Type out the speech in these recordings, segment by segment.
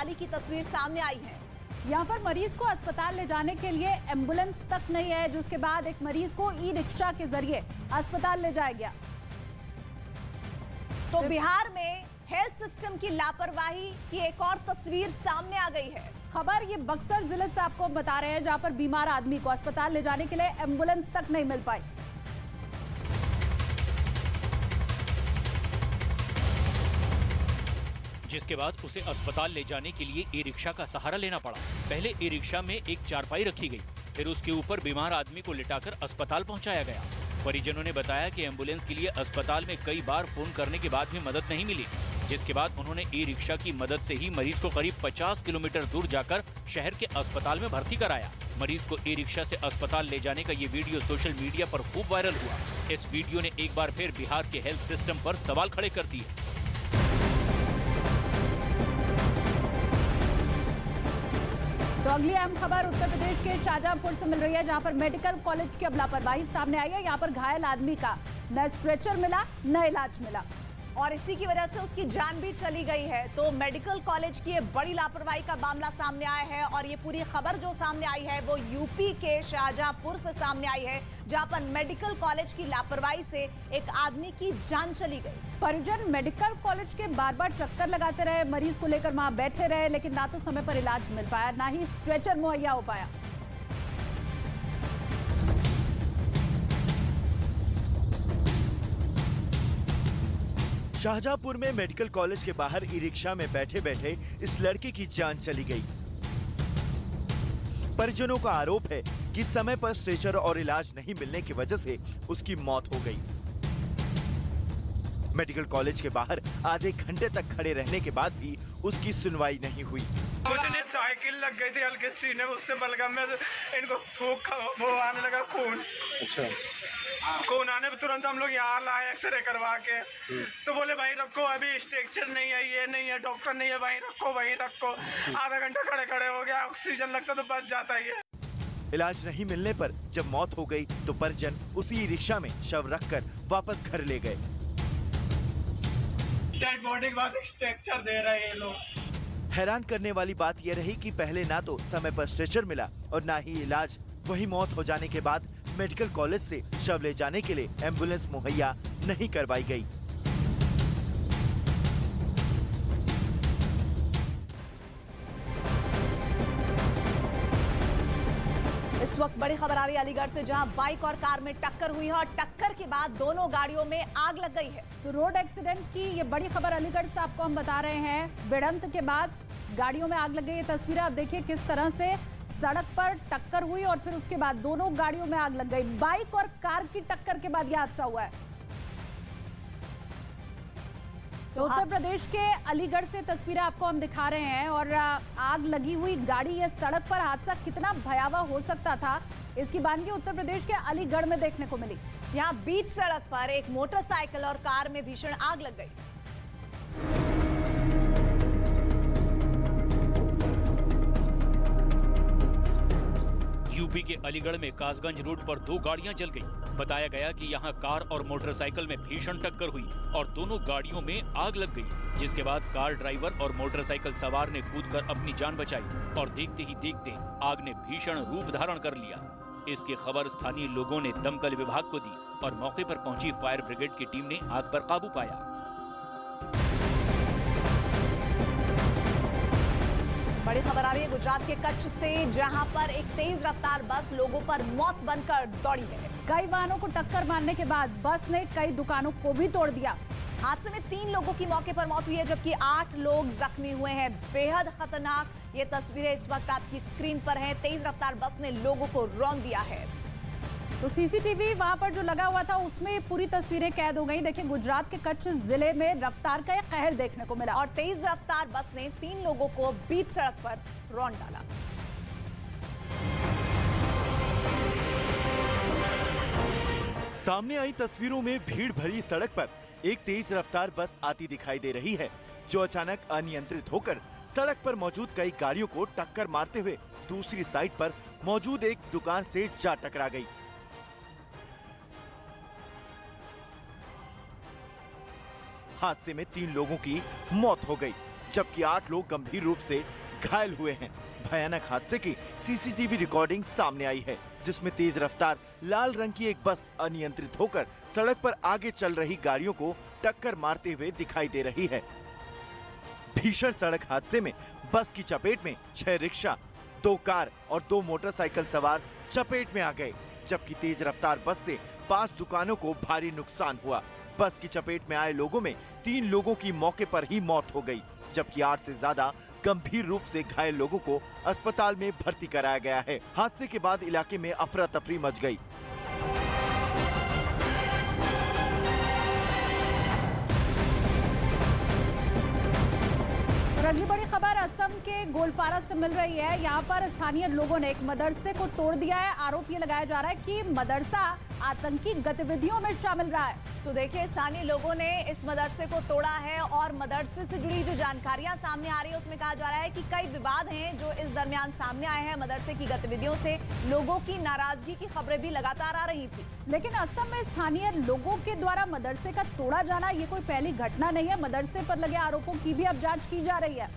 बदहाली की तस्वीर सामने आई है। यहाँ पर मरीज को अस्पताल ले जाने के लिए एम्बुलेंस तक नहीं है, जिसके बाद एक मरीज को ई रिक्शा के जरिए अस्पताल ले जाया गया। तो बिहार में हेल्थ सिस्टम की लापरवाही की एक और तस्वीर सामने आ गई है। खबर ये बक्सर जिले से आपको बता रहे हैं, जहां पर बीमार आदमी को अस्पताल ले जाने के लिए एम्बुलेंस तक नहीं मिल पाई। जिसके बाद उसे अस्पताल ले जाने के लिए ई रिक्शा का सहारा लेना पड़ा। पहले ई रिक्शा में एक चारपाई रखी गई, फिर उसके ऊपर बीमार आदमी को लिटाकर अस्पताल पहुंचाया गया। परिजनों ने बताया कि एम्बुलेंस के लिए अस्पताल में कई बार फोन करने के बाद भी मदद नहीं मिली, जिसके बाद उन्होंने ई रिक्शा की मदद से ही मरीज को करीब 50 किलोमीटर दूर जाकर शहर के अस्पताल में भर्ती कराया। मरीज को ई रिक्शा से अस्पताल ले जाने का ये वीडियो सोशल मीडिया पर खूब वायरल हुआ। इस वीडियो ने एक बार फिर बिहार के हेल्थ सिस्टम पर सवाल खड़े कर दिए। तो अगली अहम खबर उत्तर प्रदेश के शाहजहांपुर से मिल रही है, जहां पर मेडिकल कॉलेज की अब लापरवाही सामने आई है। यहां पर घायल आदमी का न स्ट्रेचर मिला न इलाज मिला और इसी की वजह से उसकी जान भी चली गई है। तो मेडिकल कॉलेज की ये बड़ी लापरवाही का मामला सामने आया है और ये पूरी खबर जो सामने आई है वो यूपी के शाहजहांपुर से सामने आई है, जहां पर मेडिकल कॉलेज की लापरवाही से एक आदमी की जान चली गई। परिजन मेडिकल कॉलेज के बार बार चक्कर लगाते रहे, मरीज को लेकर वहां बैठे रहे, लेकिन ना तो समय पर इलाज मिल पाया, ना ही स्ट्रेचर मुहैया हो पाया। शाहजहांपुर में मेडिकल कॉलेज के बाहर ई रिक्शा में बैठे बैठे इस लड़के की जान चली गई। परिजनों का आरोप है कि समय पर स्ट्रेचर और इलाज नहीं मिलने की वजह से उसकी मौत हो गई। मेडिकल कॉलेज के बाहर आधे घंटे तक खड़े रहने के बाद भी उसकी सुनवाई नहीं हुई। मुझे साइकिल लग गई थी हल्के सीने में, उससे बलगम में इनको थूक वो आने लगा खून। अच्छा, खून आने पर तुरंत हम लोग यहाँ लाए एक्सरे करवा के। तो बोले भाई रखो, अभी स्ट्रक्चर नहीं है, ये नहीं है, डॉक्टर नहीं है, वहीं रखो वहीं रखो। आधा घंटा खड़े खड़े हो गया, ऑक्सीजन लगता तो बच जाता है। इलाज नहीं मिलने पर जब मौत हो गई तो परिजन उसी रिक्शा में शव रखकर वापस घर ले गए। डेड बॉडी के बाद स्ट्रक्चर दे रहे हैं लोग। हैरान करने वाली बात यह रही कि पहले ना तो समय पर स्ट्रेचर मिला और ना ही इलाज। वही मौत हो जाने के बाद मेडिकल कॉलेज से शव ले जाने के लिए एम्बुलेंस मुहैया नहीं करवाई गई। इस वक्त बड़ी खबर आ रही है अलीगढ़ से, जहां बाइक और कार में टक्कर हुई है और टक्कर के बाद दोनों गाड़ियों में आग लग गई है। तो रोड एक्सीडेंट की ये बड़ी खबर अलीगढ़ से आपको हम बता रहे हैं। भिड़ंत के बाद गाड़ियों में आग लग गई। ये तस्वीरें आप देखिए किस तरह से सड़क पर टक्कर हुई और फिर उसके बाद दोनों गाड़ियों में आग लग गई। बाइक और कार की टक्कर के बाद यह हादसा हुआ है। तो उत्तर प्रदेश के अलीगढ़ से तस्वीरें आपको हम दिखा रहे हैं और आग लगी हुई गाड़ी, ये सड़क पर हादसा कितना भयावह हो सकता था, इसकी वानगी उत्तर प्रदेश के अलीगढ़ में देखने को मिली। यहाँ बीच सड़क पर एक मोटरसाइकिल और कार में भीषण आग लग गई। यूपी के अलीगढ़ में कासगंज रोड पर 2 गाड़ियां जल गईं। बताया गया कि यहां कार और मोटरसाइकिल में भीषण टक्कर हुई और दोनों गाड़ियों में आग लग गई, जिसके बाद कार ड्राइवर और मोटरसाइकिल सवार ने कूदकर अपनी जान बचाई और देखते ही देखते आग ने भीषण रूप धारण कर लिया। इसकी खबर स्थानीय लोगों ने दमकल विभाग को दी और मौके पर पहुंची फायर ब्रिगेड की टीम ने आग पर काबू पाया। बड़ी खबर आ रही है गुजरात के कच्छ से, जहां पर एक तेज रफ्तार बस लोगों पर मौत बनकर दौड़ी है। कई वाहनों को टक्कर मारने के बाद बस ने कई दुकानों को भी तोड़ दिया। हादसे में 3 लोगों की मौके पर मौत हुई है, जबकि 8 लोग जख्मी हुए हैं। बेहद खतरनाक ये तस्वीरें इस वक्त आपकी स्क्रीन पर हैं। तेज रफ्तार बस ने लोगों को रौंद दिया है। तो सीसीटीवी वहां पर जो लगा हुआ था उसमें पूरी तस्वीरें कैद हो गई। देखिए गुजरात के कच्छ जिले में रफ्तार का एक कहर देखने को मिला और तेज रफ्तार बस ने 3 लोगों को बीच सड़क पर रौंद डाला। सामने आई तस्वीरों में भीड़ भरी सड़क पर एक तेज रफ्तार बस आती दिखाई दे रही है, जो अचानक अनियंत्रित होकर सड़क पर मौजूद कई गाड़ियों को टक्कर मारते हुए दूसरी साइड पर मौजूद एक दुकान से जा टकरा गई। हादसे में 3 लोगों की मौत हो गई, जबकि 8 लोग गंभीर रूप से घायल हुए हैं। भयानक हादसे की सीसीटीवी रिकॉर्डिंग सामने आई है, जिसमें तेज रफ्तार लाल रंग की एक बस अनियंत्रित होकर सड़क पर आगे चल रही गाड़ियों को टक्कर मारते हुए दिखाई दे रही है। भीषण सड़क हादसे में बस की चपेट में 6 रिक्शा, 2 कार और 2 मोटरसाइकिल सवार चपेट में आ गए, जबकि तेज रफ्तार बस से 5 दुकानों को भारी नुकसान हुआ। बस की चपेट में आए लोगों में 3 लोगों की मौके पर ही मौत हो गई, जबकि 8 से ज्यादा गंभीर रूप से घायल लोगों को अस्पताल में भर्ती कराया गया है। हादसे के बाद इलाके में अफरा तफरी मच गई। और अगली बड़ी खबर असम के गोलपारा से मिल रही है। यहाँ पर स्थानीय लोगों ने एक मदरसे को तोड़ दिया है। आरोप ये लगाया जा रहा है कि मदरसा आतंकी गतिविधियों में शामिल रहा है। तो देखिए, स्थानीय लोगों ने इस मदरसे को तोड़ा है और मदरसे से जुड़ी जो जानकारियां सामने आ रही है उसमें कहा जा रहा है कि कई विवाद हैं जो इस दरमियान सामने आए हैं। मदरसे की गतिविधियों से लोगों की नाराजगी की खबरें भी लगातार आ रही थी। लेकिन असम में स्थानीय लोगों के द्वारा मदरसे का तोड़ा जाना ये कोई पहली घटना नहीं है। मदरसे पर लगे आरोपों की भी अब जांच की जा रही है।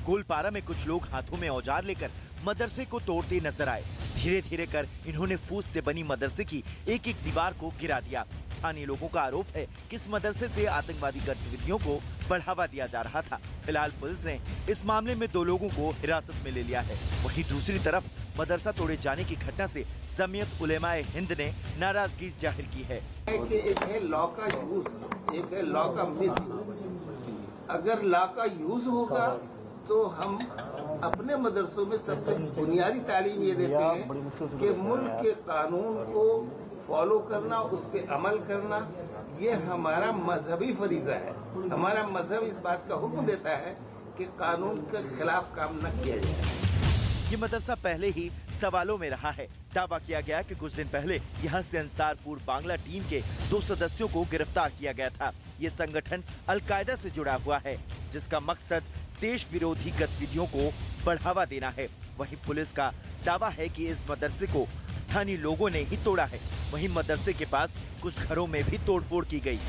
गोलपारा में कुछ लोग हाथों में औजार लेकर मदरसे को तोड़ते नजर आए। धीरे धीरे कर इन्होंने फूस से बनी मदरसे की एक एक दीवार को गिरा दिया। स्थानीय लोगों का आरोप है कि इस मदरसे से आतंकवादी गतिविधियों को बढ़ावा दिया जा रहा था। फिलहाल पुलिस ने इस मामले में 2 लोगों को हिरासत में ले लिया है। वहीं दूसरी तरफ मदरसा तोड़े जाने की घटना से जमीयत उलेमाए हिंद ने नाराजगी जाहिर की है। एक है लॉ का यूज, एक है लॉ का मिसयूज। अगर लॉ का यूज होगा तो हम अपने मदरसों में सबसे बुनियादी तालीम ये देते हैं कि मुल्क के कानून को फॉलो करना, उस पर अमल करना, ये हमारा मजहबी फरीजा है। हमारा मजहब इस बात का हुक्म देता है कि कानून के खिलाफ काम न किया जाए। ये मदरसा पहले ही सवालों में रहा है। दावा किया गया कि कुछ दिन पहले यहाँ से अंसारपुर बांग्ला टीम के 2 सदस्यों को गिरफ्तार किया गया था। ये संगठन अल-कायदा से जुड़ा हुआ है, जिसका मकसद देश विरोधी गतिविधियों को बढ़ावा देना है। वहीं पुलिस का दावा है कि इस मदरसे को स्थानीय लोगों ने ही तोड़ा है। वहीं मदरसे के पास कुछ घरों में भी तोड़फोड़ की गई।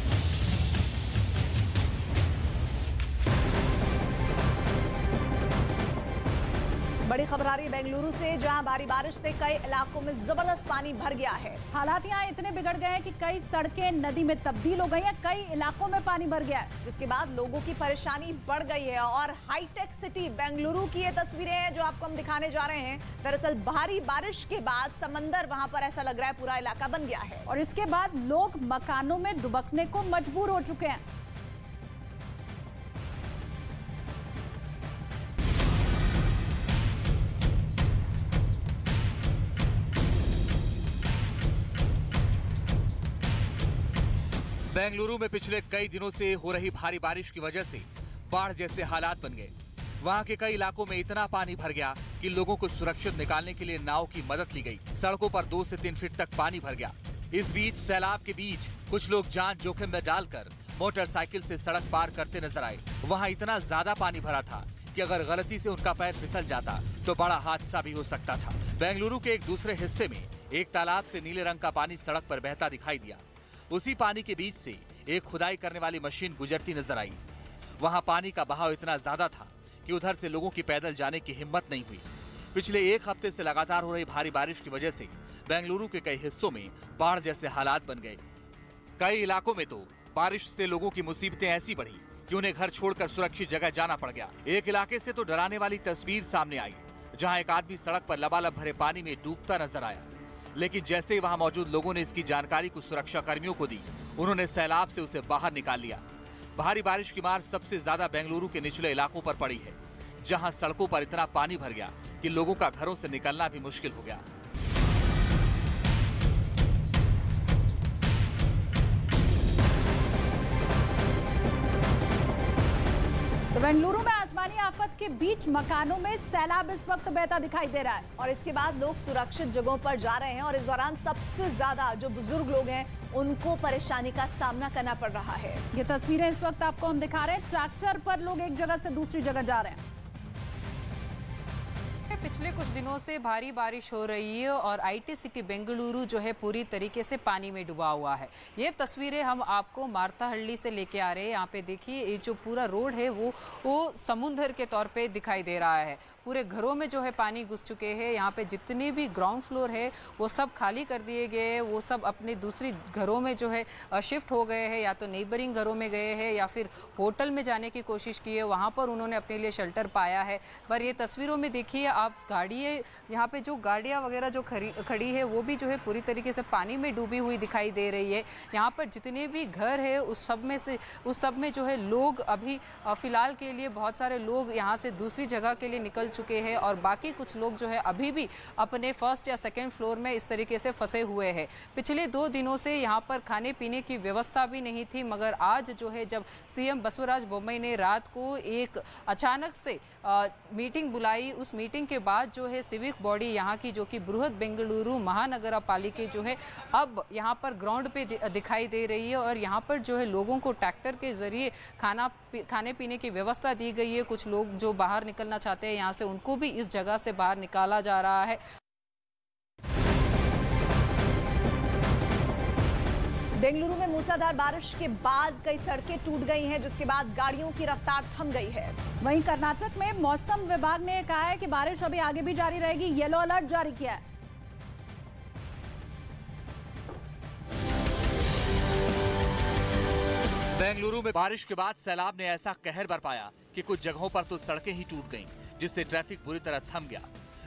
बड़ी खबर आ रही है बेंगलुरु से, जहां भारी बारिश से कई इलाकों में जबरदस्त पानी भर गया है। हालात यहाँ इतने बिगड़ गए हैं कि कई सड़कें नदी में तब्दील हो गई हैं, कई इलाकों में पानी भर गया है, जिसके बाद लोगों की परेशानी बढ़ गई है। और हाईटेक सिटी बेंगलुरु की ये तस्वीरें हैं जो आपको हम दिखाने जा रहे हैं। दरअसल भारी बारिश के बाद समंदर वहां पर ऐसा लग रहा है पूरा इलाका बन गया है और इसके बाद लोग मकानों में दुबकने को मजबूर हो चुके हैं। बेंगलुरु में पिछले कई दिनों से हो रही भारी बारिश की वजह से बाढ़ जैसे हालात बन गए। वहां के कई इलाकों में इतना पानी भर गया कि लोगों को सुरक्षित निकालने के लिए नाव की मदद ली गई। सड़कों पर 2 से 3 फीट तक पानी भर गया। इस बीच सैलाब के बीच कुछ लोग जान जोखिम में डालकर मोटरसाइकिल से सड़क पार करते नजर आए। वहाँ इतना ज्यादा पानी भरा था कि अगर गलती से उनका पैर फिसल जाता तो बड़ा हादसा भी हो सकता था। बेंगलुरु के एक दूसरे हिस्से में एक तालाब से नीले रंग का पानी सड़क पर बहता दिखाई दिया। उसी पानी के बीच से एक खुदाई करने वाली मशीन गुजरती नजर आई। वहां पानी का बहाव इतना ज्यादा था कि उधर से लोगों की पैदल जाने की हिम्मत नहीं हुई। पिछले 1 हफ्ते से लगातार हो रही भारी बारिश की वजह से बेंगलुरु के कई हिस्सों में बाढ़ जैसे हालात बन गए। कई इलाकों में तो बारिश से लोगों की मुसीबतें ऐसी बढ़ी कि उन्हें घर छोड़कर सुरक्षित जगह जाना पड़ गया। एक इलाके से तो डराने वाली तस्वीर सामने आई, जहां एक आदमी सड़क पर लबालब भरे पानी में डूबता नजर आया। लेकिन जैसे ही वहां मौजूद लोगों ने इसकी जानकारी कुछ सुरक्षा कर्मियों को दी, उन्होंने सैलाब से उसे बाहर निकाल लिया। भारी बारिश की मार सबसे ज्यादा बेंगलुरु के निचले इलाकों पर पड़ी है, जहां सड़कों पर इतना पानी भर गया कि लोगों का घरों से निकलना भी मुश्किल हो गया। तो बेंगलुरु में आसमानी आफत के बीच मकानों में सैलाब इस वक्त बहता दिखाई दे रहा है और इसके बाद लोग सुरक्षित जगहों पर जा रहे हैं। और इस दौरान सबसे ज्यादा जो बुजुर्ग लोग हैं उनको परेशानी का सामना करना पड़ रहा है। ये तस्वीरें इस वक्त आपको हम दिखा रहे हैं। ट्रैक्टर पर लोग एक जगह से दूसरी जगह जा रहे हैं। पिछले कुछ दिनों से भारी बारिश हो रही है और IT सिटी बेंगलुरु जो है पूरी तरीके से पानी में डूबा हुआ है। ये तस्वीरें हम आपको मारताहल्ली से लेके आ रहे हैं। यहाँ पे देखिए ये जो पूरा रोड है वो समुद्र के तौर पे दिखाई दे रहा है। पूरे घरों में जो है पानी घुस चुके हैं। यहाँ पे जितने भी ग्राउंड फ्लोर है वो सब खाली कर दिए गए हैं। वो सब अपने दूसरी घरों में जो है शिफ्ट हो गए हैं, या तो नेबरिंग घरों में गए हैं या फिर होटल में जाने की कोशिश की है, वहाँ पर उन्होंने अपने लिए शेल्टर पाया है। पर ये तस्वीरों में देखिए आप गाड़ियाँ, यहाँ पे जो गाड़ियाँ वगैरह जो खड़ी है वो भी जो है पूरी तरीके से पानी में डूबी हुई दिखाई दे रही है। यहाँ पर जितने भी घर है उस सब में जो है लोग अभी फिलहाल के लिए बहुत सारे लोग यहाँ से दूसरी जगह के लिए निकल चुके हैं और बाकी कुछ लोग जो है अभी भी अपने फर्स्ट या सेकेंड फ्लोर में इस तरीके से फंसे हुए हैं। पिछले 2 दिनों से यहाँ पर खाने पीने की व्यवस्था भी नहीं थी, मगर आज जो है जब CM बसवराज बोम्मई ने रात को एक अचानक से मीटिंग बुलाई, उस मीटिंग के बाद जो है सिविक बॉडी यहाँ की जो कि बृहद बेंगलुरु महानगर पालिका जो है अब यहाँ पर ग्राउंड पे दिखाई दे रही है और यहाँ पर जो है लोगों को ट्रैक्टर के जरिए खाने पीने की व्यवस्था दी गई है। कुछ लोग जो बाहर निकलना चाहते हैं यहाँ से उनको भी इस जगह से बाहर निकाला जा रहा है। बेंगलुरु में मूसलाधार बारिश के बाद कई सड़कें टूट गई हैं, जिसके बाद गाड़ियों की रफ्तार थम गई है। वहीं कर्नाटक में मौसम विभाग ने कहा है कि बारिश अभी आगे भी जारी रहेगी, येलो अलर्ट जारी किया है। बेंगलुरु में बारिश के बाद सैलाब ने ऐसा कहर बरपाया कि कुछ जगहों पर तो सड़कें ही टूट गईं, जिससे ट्रैफिक बुरी तरह थम गया।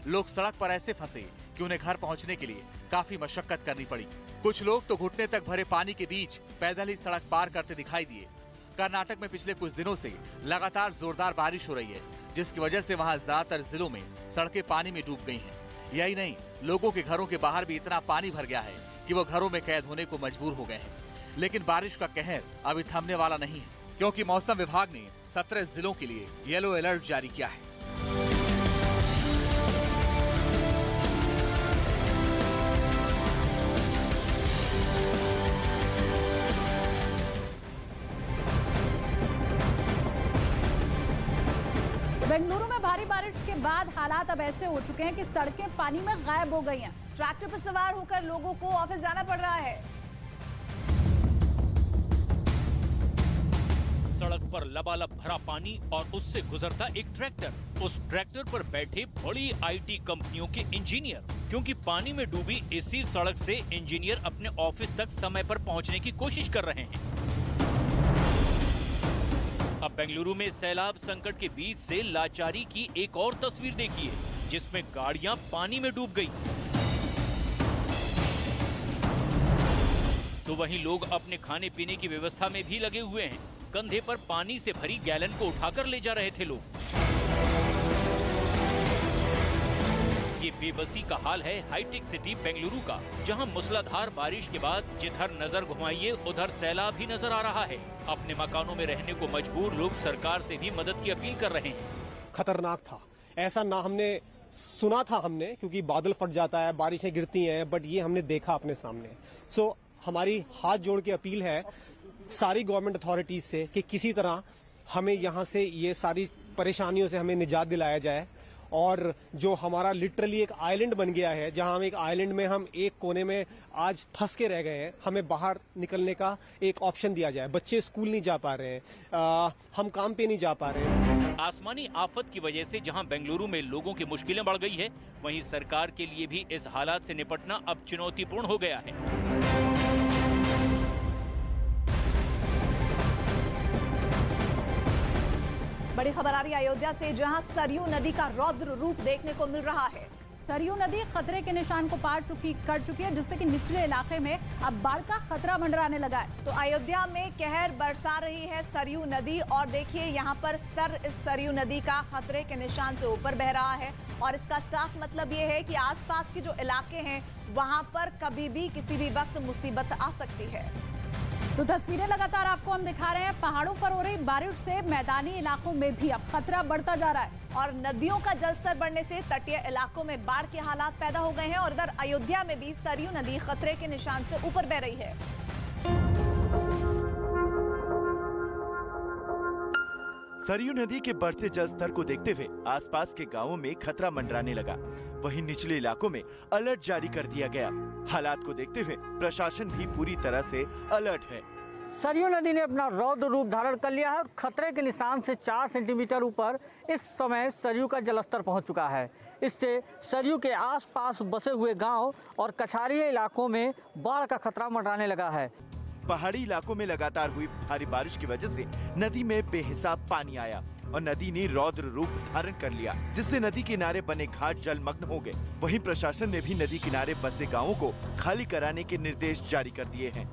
लोग सड़क पर ऐसे फंसे कि उन्हें घर पहुंचने के लिए काफी मशक्कत करनी पड़ी। कुछ लोग तो घुटने तक भरे पानी के बीच पैदल ही सड़क पार करते दिखाई दिए। कर्नाटक में पिछले कुछ दिनों से लगातार जोरदार बारिश हो रही है, जिसकी वजह से वहां ज्यादातर जिलों में सड़कें पानी में डूब गई हैं। यही नहीं, लोगों के घरों के बाहर भी इतना पानी भर गया है कि वो घरों में कैद होने को मजबूर हो गए हैं। लेकिन बारिश का कहर अभी थमने वाला नहीं है, क्योंकि मौसम विभाग ने 17 जिलों के लिए येलो अलर्ट जारी किया है। बेंगलुरु में भारी बारिश के बाद हालात अब ऐसे हो चुके हैं कि सड़कें पानी में गायब हो गई हैं। ट्रैक्टर पर सवार होकर लोगों को ऑफिस जाना पड़ रहा है। सड़क पर लबालब भरा पानी और उससे गुजरता एक ट्रैक्टर। उस ट्रैक्टर पर बैठे बड़ी IT कंपनियों के इंजीनियर, क्योंकि पानी में डूबी इसी सड़क से इंजीनियर अपने ऑफिस तक समय पर पहुंचने की कोशिश कर रहे हैं। अब बेंगलुरु में सैलाब संकट के बीच से लाचारी की एक और तस्वीर देखिए, जिसमें गाड़ियां पानी में डूब गई। तो वहीं लोग अपने खाने पीने की व्यवस्था में भी लगे हुए हैं। कंधे पर पानी से भरी गैलन को उठाकर ले जा रहे थे लोग। ये बेबसी का हाल है हाईटेक सिटी बेंगलुरु का, जहां मूसलाधार बारिश के बाद जिधर नजर घुमाइए उधर सैलाब ही नजर आ रहा है। अपने मकानों में रहने को मजबूर लोग सरकार से भी मदद की अपील कर रहे हैं। खतरनाक था, ऐसा ना हमने सुना था क्योंकि बादल फट जाता है, बारिशें गिरती हैं, बट ये हमने देखा अपने सामने। सो हमारी हाथ जोड़ के अपील है सारी गवर्नमेंट अथॉरिटीज से कि किसी तरह हमें यहाँ से ये सारी परेशानियों से हमें निजात दिलाया जाए। और जो हमारा लिटरली एक आइलैंड बन गया है, जहां हम एक आइलैंड में हम एक कोने में आज फंस के रह गए हैं, हमें बाहर निकलने का एक ऑप्शन दिया जाए। बच्चे स्कूल नहीं जा पा रहे हैं, हम काम पे नहीं जा पा रहे हैं। आसमानी आफत की वजह से जहां बेंगलुरु में लोगों की मुश्किलें बढ़ गई है, वहीं सरकार के लिए भी इस हालात से निपटना अब चुनौतीपूर्ण हो गया है। बड़ी खबर आ रही है अयोध्या से, जहां सरयू नदी का रौद्र रूप देखने को मिल रहा है। सरयू नदी खतरे के निशान को पार कर चुकी है, जिससे कि निचले इलाके में अब बाढ़ का खतरा मंडराने लगा है। तो अयोध्या में कहर बरसा रही है सरयू नदी, और देखिए यहाँ पर स्तर इस सरयू नदी का खतरे के निशान से ऊपर बह रहा है। और इसका साफ मतलब ये है कि आसपास के जो इलाके हैं वहां पर कभी भी किसी भी वक्त मुसीबत आ सकती है। तो तस्वीरें लगातार आपको हम दिखा रहे हैं। पहाड़ों पर हो रही बारिश से मैदानी इलाकों में भी अब खतरा बढ़ता जा रहा है, और नदियों का जलस्तर बढ़ने से तटीय इलाकों में बाढ़ के हालात पैदा हो गए हैं। और इधर अयोध्या में भी सरयू नदी खतरे के निशान से ऊपर बह रही है। सरयू नदी के बढ़ते जल स्तर को देखते हुए आसपास के गांवों में खतरा मंडराने लगा। वहीं निचले इलाकों में अलर्ट जारी कर दिया गया। हालात को देखते हुए प्रशासन भी पूरी तरह से अलर्ट है। सरयू नदी ने अपना रौद्र रूप धारण कर लिया है और खतरे के निशान से 4 सेंटीमीटर ऊपर इस समय सरयू का जलस्तर पहुंच चुका है। इससे सरयू के आसपास बसे हुए गांव और कछारी इलाकों में बाढ़ का खतरा मंडराने लगा है। पहाड़ी इलाकों में लगातार हुई भारी बारिश की वजह से नदी में बेहिसाब पानी आया और नदी ने रौद्र रूप धारण कर लिया, जिससे नदी किनारे बने घाट जलमग्न हो गए। वहीं प्रशासन ने भी नदी किनारे बसे गाँवों को खाली कराने के निर्देश जारी कर दिए हैं।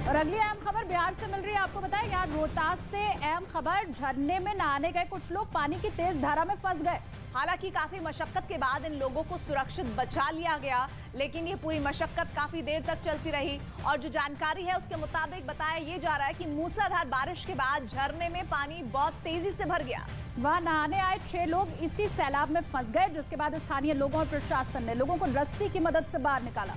और अगली अहम खबर बिहार से मिल रही है। आपको बताएं, यहाँ रोहतास से अहम खबर, झरने में नहाने गए कुछ लोग पानी की तेज धारा में फंस गए। हालांकि काफी मशक्कत के बाद इन लोगों को सुरक्षित बचा लिया गया, लेकिन ये पूरी मशक्कत काफी देर तक चलती रही और जो जानकारी है उसके मुताबिक बताया ये जा रहा है कि मूसलाधार बारिश के बाद झरने में पानी बहुत तेजी से भर गया। वहाँ नहाने आए 6 लोग इसी सैलाब में फंस गए, जिसके बाद स्थानीय लोगों और प्रशासन ने लोगों को रस्सी की मदद से बाहर निकाला।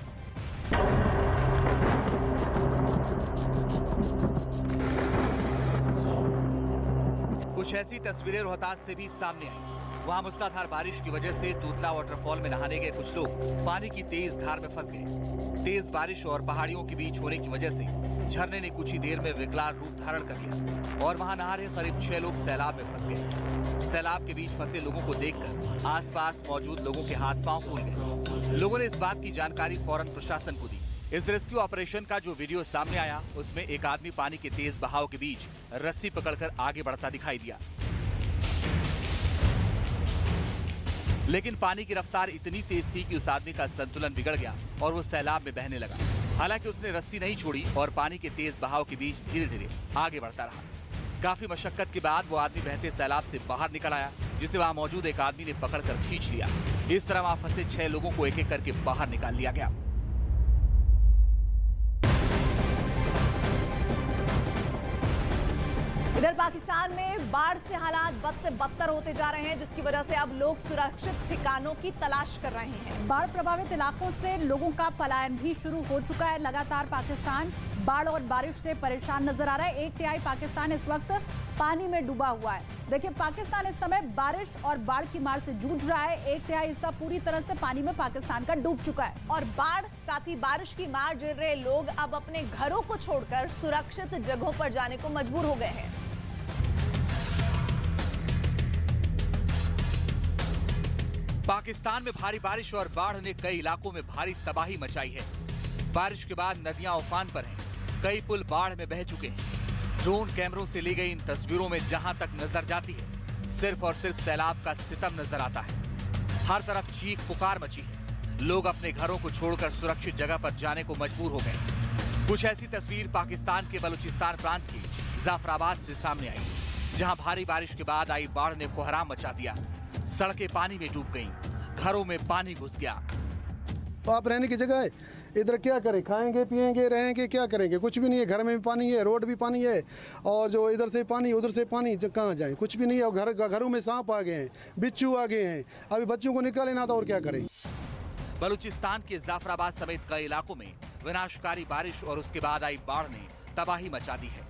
कुछ ऐसी तस्वीरें रोहतास से भी सामने आई। वहां मूसलाधार बारिश की वजह से तूतला वाटरफॉल में नहाने गए कुछ लोग पानी की तेज धार में फंस गए। तेज बारिश और पहाड़ियों के बीच होने की वजह से झरने ने कुछ ही देर में विकराल रूप धारण कर लिया और वहां नहा रहे करीब 6 लोग सैलाब में फंस गए। सैलाब के बीच फंसे लोगों को देखकर आसपास मौजूद लोगों के हाथ पांव फूल गए। लोगों ने इस बात की जानकारी फौरन प्रशासन को दी। इस रेस्क्यू ऑपरेशन का जो वीडियो सामने आया उसमें एक आदमी पानी के तेज बहाव के बीच रस्सी पकड़कर आगे बढ़ता दिखाई दिया, लेकिन पानी की रफ्तार इतनी तेज थी कि उस आदमी का संतुलन बिगड़ गया और वो सैलाब में बहने लगा। हालांकि उसने रस्सी नहीं छोड़ी और पानी के तेज बहाव के बीच धीरे धीरे आगे बढ़ता रहा। काफी मशक्कत के बाद वो आदमी बहते सैलाब से बाहर निकल आया, जिसे वहां मौजूद एक आदमी ने पकड़कर खींच लिया। इस तरह वहां फंसे 6 लोगों को एक एक करके बाहर निकाल लिया गया। इधर पाकिस्तान में बाढ़ से हालात बद से बदतर होते जा रहे हैं, जिसकी वजह से अब लोग सुरक्षित ठिकानों की तलाश कर रहे हैं। बाढ़ प्रभावित इलाकों से लोगों का पलायन भी शुरू हो चुका है। लगातार पाकिस्तान बाढ़ और बारिश से परेशान नजर आ रहा है। 1/3 पाकिस्तान इस वक्त पानी में डूबा हुआ है। देखिए, पाकिस्तान इस समय बारिश और बाढ़ की मार से जूझ रहा है। 1/3 हिस्सा पूरी तरह से पानी में पाकिस्तान का डूब चुका है और बाढ़ साथ ही बारिश की मार झेल रहे लोग अब अपने घरों को छोड़कर सुरक्षित जगहों पर जाने को मजबूर हो गए हैं। पाकिस्तान में भारी बारिश और बाढ़ ने कई इलाकों में भारी तबाही मचाई है। बारिश के बाद नदियां उफान पर हैं, कई पुल बाढ़ में बह चुके हैं। ड्रोन कैमरों से ली गई इन तस्वीरों में जहां तक नजर जाती है, सिर्फ और सिर्फ सैलाब का सितम नजर आता है। हर तरफ चीख पुकार मची है। लोग अपने घरों को छोड़कर सुरक्षित जगह पर जाने को मजबूर हो गए। कुछ ऐसी तस्वीर पाकिस्तान के बलूचिस्तान प्रांत के जाफराबाद से सामने आई, जहां भारी बारिश के बाद आई बाढ़ ने कोहराम मचा दिया। सड़कें पानी में डूब गईं, घरों में पानी घुस गया। आप रहने की जगह है, इधर क्या करें? खाएंगे पिएंगे रहेंगे, क्या करेंगे? कुछ भी नहीं है। घर में भी पानी है, रोड भी पानी है और जो इधर से पानी उधर से पानी, कहाँ जाएं? कुछ भी नहीं है। और घरों में सांप आ गए हैं, बिच्छू आ गए हैं। अभी बच्चों को निकाले ना तो और क्या करें? बलूचिस्तान के जाफराबाद समेत कई इलाकों में विनाशकारी बारिश और उसके बाद आई बाढ़ ने तबाही मचा दी है।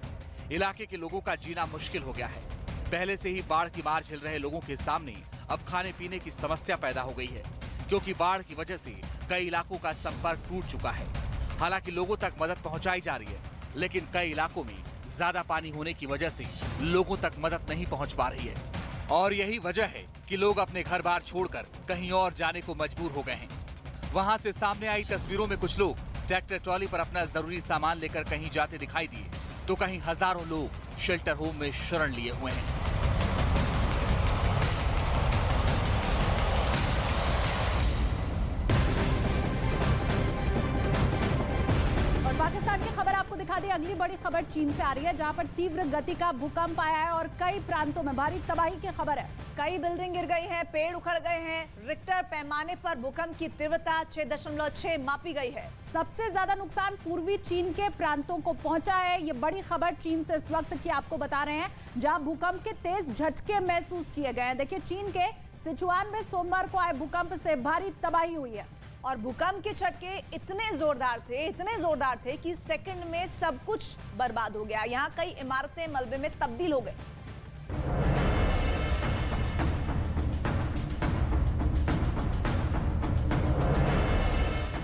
इलाके के लोगों का जीना मुश्किल हो गया है। पहले से ही बाढ़ की मार झेल रहे लोगों के सामने अब खाने पीने की समस्या पैदा हो गई है, क्योंकि बाढ़ की वजह से कई इलाकों का संपर्क टूट चुका है। हालांकि लोगों तक मदद पहुंचाई जा रही है, लेकिन कई इलाकों में ज्यादा पानी होने की वजह से लोगों तक मदद नहीं पहुंच पा रही है। और यही वजह है कि लोग अपने घर बार छोड़कर कहीं और जाने को मजबूर हो गए हैं। वहां से सामने आई तस्वीरों में कुछ लोग ट्रैक्टर ट्रॉली पर अपना जरूरी सामान लेकर कहीं जाते दिखाई दिए, तो कहीं हजारों लोग शेल्टर होम में शरण लिए हुए हैं। पाकिस्तान की खबर आपको दिखा दी। अगली बड़ी खबर चीन से आ रही है, जहां पर तीव्र गति का भूकंप आया है और कई प्रांतों में भारी तबाही की खबर है। कई बिल्डिंग गिर गई हैं, पेड़ उखड़ गए हैं। रिक्टर पैमाने पर भूकंप की तीव्रता 6.6 मापी गई है। सबसे ज्यादा नुकसान पूर्वी चीन के प्रांतों को पहुंचा है। ये बड़ी खबर चीन से इस वक्त की आपको बता रहे हैं, जहां भूकंप के तेज झटके महसूस किए गए हैं। देखिए, चीन के सिचुआन में सोमवार को आए भूकंप से भारी तबाही हुई है। और भूकंप के झटके इतने जोरदार थे कि सेकंड में सब कुछ बर्बाद हो गया। यहां कई इमारतें मलबे में तब्दील हो गई।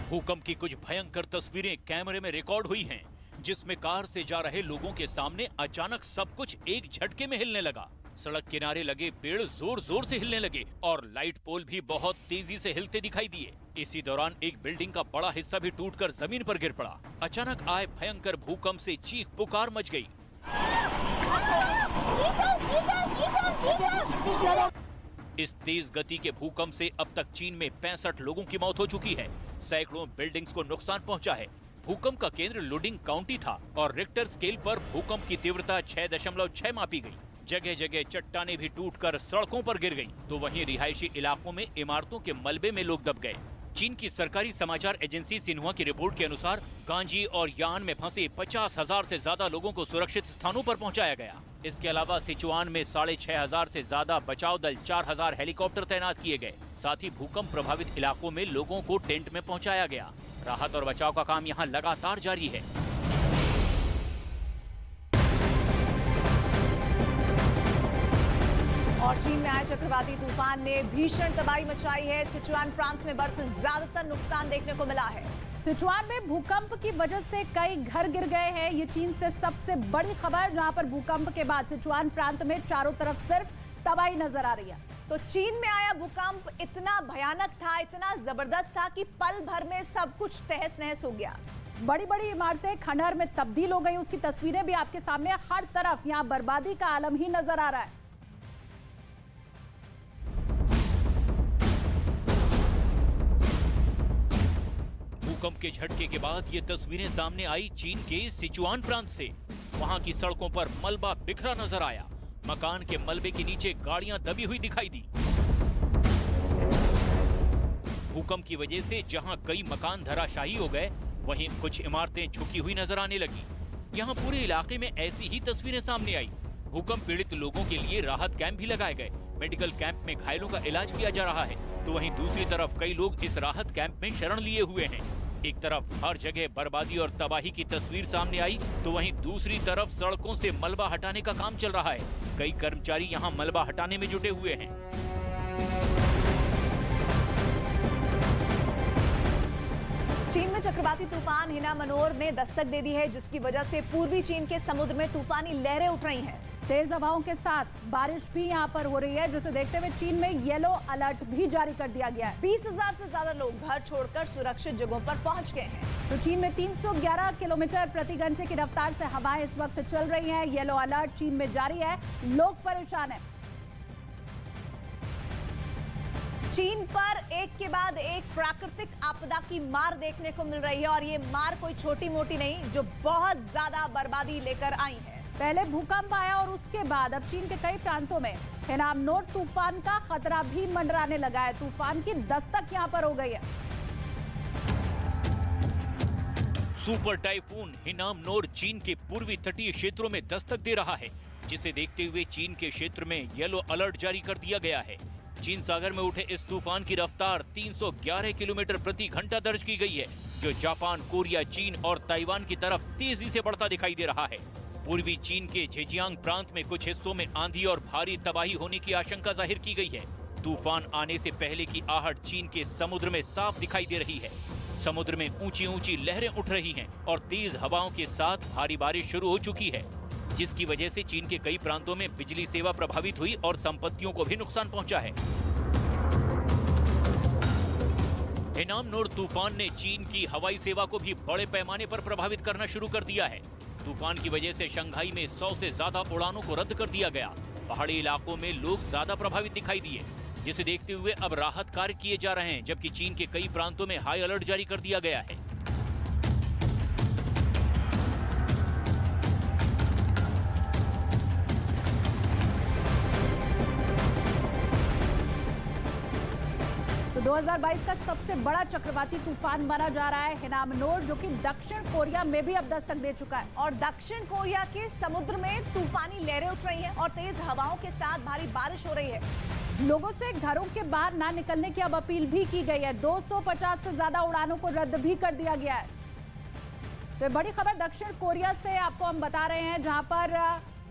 भूकंप की कुछ भयंकर तस्वीरें कैमरे में रिकॉर्ड हुई हैं, जिसमें कार से जा रहे लोगों के सामने अचानक सब कुछ एक झटके में हिलने लगा। सड़क किनारे लगे पेड़ जोर जोर से हिलने लगे और लाइट पोल भी बहुत तेजी से हिलते दिखाई दिए। इसी दौरान एक बिल्डिंग का बड़ा हिस्सा भी टूटकर जमीन पर गिर पड़ा। अचानक आए भयंकर भूकंप से चीख पुकार मच गई। इस तेज गति के भूकंप से अब तक चीन में 65 लोगों की मौत हो चुकी है। सैकड़ों बिल्डिंग्स को नुकसान पहुंचा है। भूकंप का केंद्र लुडिंग काउंटी था और रिक्टर स्केल पर भूकंप की तीव्रता 6.6 मापी गई। जगह जगह चट्टानें भी टूटकर सड़कों पर गिर गईं, तो वहीं रिहायशी इलाकों में इमारतों के मलबे में लोग दब गए। चीन की सरकारी समाचार एजेंसी सिन्हुआ की रिपोर्ट के अनुसार गांजी और यान में फंसे 50,000 से ज्यादा लोगों को सुरक्षित स्थानों पर पहुंचाया गया। इसके अलावा सिचुआन में 6,500 से ज्यादा बचाव दल, 4,000 हेलीकॉप्टर तैनात किए गए। साथ ही भूकंप प्रभावित इलाकों में लोगों को टेंट में पहुंचाया गया। राहत और बचाव का काम यहां लगातार जारी है। और चीन में आए चक्रवाती तूफान ने भीषण तबाही मचाई है। सिचुआन प्रांत में बरस ज्यादातर नुकसान देखने को मिला है। सिचुआन में भूकंप की वजह से कई घर गिर गए हैं। ये चीन से सबसे बड़ी खबर, जहां पर भूकंप के बाद सिचुआन प्रांत में चारों तरफ सिर्फ तबाही नजर आ रही है। तो चीन में आया भूकंप इतना भयानक था, इतना जबरदस्त था कि पल भर में सब कुछ तहस नहस हो गया। बड़ी बड़ी इमारतें खंडहर में तब्दील हो गई। उसकी तस्वीरें भी आपके सामने, हर तरफ यहाँ बर्बादी का आलम ही नजर आ रहा है। भूकंप के झटके के बाद ये तस्वीरें सामने आई चीन के सिचुआन प्रांत से। वहां की सड़कों पर मलबा बिखरा नजर आया। मकान के मलबे के नीचे गाड़ियां दबी हुई दिखाई दी। भूकंप की वजह से जहां कई मकान धराशायी हो गए, वहीं कुछ इमारतें झुकी हुई नजर आने लगी। यहां पूरे इलाके में ऐसी ही तस्वीरें सामने आई। भूकंप पीड़ित लोगों के लिए राहत कैंप भी लगाए गए। मेडिकल कैंप में घायलों का इलाज किया जा रहा है, तो वहीं दूसरी तरफ कई लोग इस राहत कैंप में शरण लिए हुए हैं। एक तरफ हर जगह बर्बादी और तबाही की तस्वीर सामने आई, तो वहीं दूसरी तरफ सड़कों से मलबा हटाने का काम चल रहा है। कई कर्मचारी यहां मलबा हटाने में जुटे हुए हैं। चीन में चक्रवाती तूफान हिना मनोर ने दस्तक दे दी है, जिसकी वजह से पूर्वी चीन के समुद्र में तूफानी लहरें उठ रही हैं। तेज हवाओं के साथ बारिश भी यहां पर हो रही है, जिसे देखते हुए चीन में येलो अलर्ट भी जारी कर दिया गया है। 20,000 से ज्यादा लोग घर छोड़कर सुरक्षित जगहों पर पहुंच गए हैं। तो चीन में 311 किलोमीटर प्रति घंटे की रफ्तार से हवाएं इस वक्त चल रही हैं। येलो अलर्ट चीन में जारी है, लोग परेशान हैं। चीन पर एक के बाद एक प्राकृतिक आपदा की मार देखने को मिल रही है, और ये मार कोई छोटी मोटी नहीं, जो बहुत ज्यादा बर्बादी लेकर आई है। पहले भूकंप आया और उसके बाद अब चीन के कई प्रांतों में हिनामनोर तूफान का खतरा भी मंडराने लगा है। तूफान की दस्तक यहां पर हो गई है। सुपर टाइफून हिनामनोर चीन के पूर्वी तटीय क्षेत्रों में दस्तक दे रहा है, जिसे देखते हुए चीन के क्षेत्र में येलो अलर्ट जारी कर दिया गया है। चीन सागर में उठे इस तूफान की रफ्तार 311 किलोमीटर प्रति घंटा दर्ज की गई है, जो जापान, कोरिया, चीन और ताइवान की तरफ तेजी से बढ़ता दिखाई दे रहा है। पूर्वी चीन के झेजियांग प्रांत में कुछ हिस्सों में आंधी और भारी तबाही होने की आशंका जाहिर की गई है। तूफान आने से पहले की आहट चीन के समुद्र में साफ दिखाई दे रही है। समुद्र में ऊंची ऊंची लहरें उठ रही हैं और तेज हवाओं के साथ भारी बारिश शुरू हो चुकी है, जिसकी वजह से चीन के कई प्रांतों में बिजली सेवा प्रभावित हुई और संपत्तियों को भी नुकसान पहुंचा है। हिनामनोर तूफान ने चीन की हवाई सेवा को भी बड़े पैमाने पर प्रभावित करना शुरू कर दिया है। तूफान की वजह से शंघाई में 100 से ज्यादा उड़ानों को रद्द कर दिया गया। पहाड़ी इलाकों में लोग ज्यादा प्रभावित दिखाई दिए, जिसे देखते हुए अब राहत कार्य किए जा रहे हैं, जबकि चीन के कई प्रांतों में हाई अलर्ट जारी कर दिया गया है। तो 2022 का सबसे बड़ा चक्रवाती तूफान माना जा रहा है हिनामनोर, जो कि दक्षिण कोरिया में भी अब दस्तक दे चुका है। और दक्षिण कोरिया के समुद्र में तूफानी लहरें उठ रही हैं और तेज हवाओं के साथ भारी बारिश हो रही है। लोगों से घरों के बाहर ना निकलने की अब अपील भी की गई है। 250 से ज्यादा उड़ानों को रद्द भी कर दिया गया है। तो बड़ी खबर दक्षिण कोरिया से आपको हम बता रहे हैं, जहां पर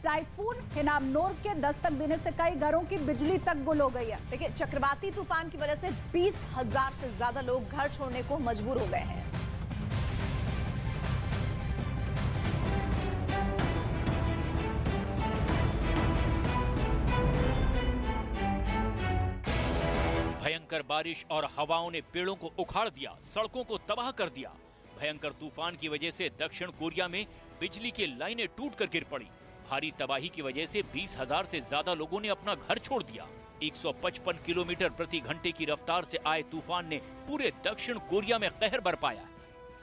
टाइफून हिनामनोर के दस्तक देने से कई घरों की बिजली तक गुल हो गई है। देखिए, चक्रवाती तूफान की वजह से 20,000 से ज्यादा लोग घर छोड़ने को मजबूर हो गए हैं। भयंकर बारिश और हवाओं ने पेड़ों को उखाड़ दिया, सड़कों को तबाह कर दिया। भयंकर तूफान की वजह से दक्षिण कोरिया में बिजली की लाइनें टूटकर गिर पड़ी। भारी तबाही की वजह से 20,000 से ज्यादा लोगों ने अपना घर छोड़ दिया। 155 किलोमीटर प्रति घंटे की रफ्तार से आए तूफान ने पूरे दक्षिण कोरिया में कहर बरपाया।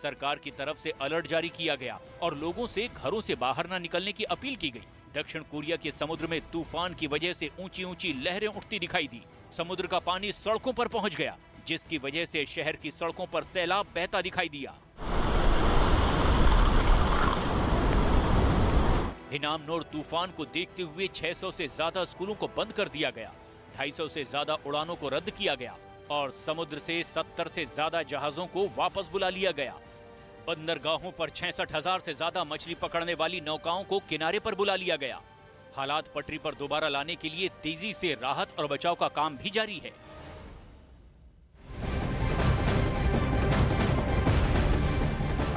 सरकार की तरफ से अलर्ट जारी किया गया और लोगों से घरों से बाहर न निकलने की अपील की गई। दक्षिण कोरिया के समुद्र में तूफान की वजह से ऊंची ऊंची लहरें उठती दिखाई दी। समुद्र का पानी सड़कों पर पहुंच गया, जिसकी वजह से शहर की सड़कों पर सैलाब बहता दिखाई दिया। हिनामनोर तूफान को देखते हुए 600 से ज्यादा स्कूलों को बंद कर दिया गया। 250 से ज्यादा उड़ानों को रद्द किया गया और समुद्र से 70 से ज्यादा जहाजों को वापस बुला लिया गया। बंदरगाहों पर 66,000 से ज्यादा मछली पकड़ने वाली नौकाओं को किनारे पर बुला लिया गया। हालात पटरी पर दोबारा लाने के लिए तेजी से राहत और बचाव का काम भी जारी है।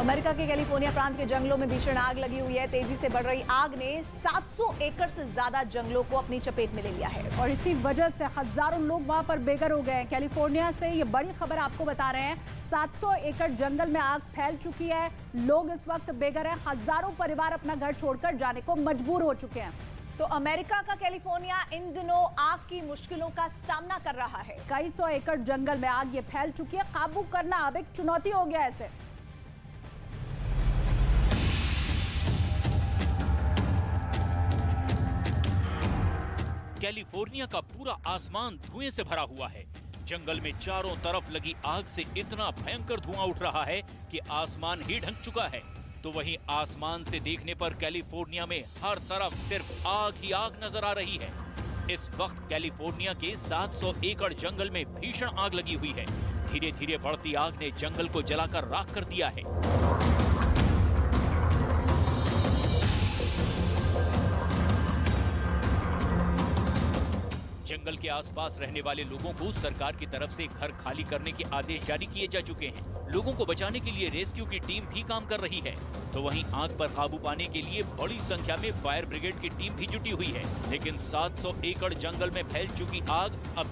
अमेरिका के कैलिफोर्निया प्रांत के जंगलों में भीषण आग लगी हुई है। तेजी से बढ़ रही आग ने 700 एकड़ से ज्यादा जंगलों को अपनी चपेट में ले लिया है और इसी वजह से हजारों लोग वहां पर बेघर हो गए हैं। कैलिफोर्निया से ये बड़ी खबर आपको बता रहे हैं। 700 एकड़ जंगल में आग फैल चुकी है। लोग इस वक्त बेघर हैं। हजारों परिवार अपना घर छोड़कर जाने को मजबूर हो चुके हैं। तो अमेरिका का कैलिफोर्निया इन दिनों आग की मुश्किलों का सामना कर रहा है। कई सौ एकड़ जंगल में आग ये फैल चुकी है। काबू करना अब एक चुनौती हो गया है इसे। कैलिफोर्निया का पूरा आसमान धुएं से भरा हुआ है। जंगल में चारों तरफ लगी आग से इतना भयंकर धुआं उठ रहा है कि आसमान ही ढक चुका है। तो वहीं आसमान से देखने पर कैलिफोर्निया में हर तरफ सिर्फ आग ही आग नजर आ रही है। इस वक्त कैलिफोर्निया के 700 एकड़ जंगल में भीषण आग लगी हुई है। धीरे धीरे बढ़ती आग ने जंगल को जलाकर राख कर दिया है। जंगल के आसपास रहने वाले लोगों को सरकार की तरफ से घर खाली करने के आदेश जारी किए जा चुके हैं। लोगों को बचाने के लिए रेस्क्यू की टीम भी काम कर रही है। तो वहीं आग पर काबू पाने के लिए बड़ी संख्या में फायर ब्रिगेड की टीम भी जुटी हुई है। लेकिन 700 एकड़ जंगल में फैल चुकी आग अब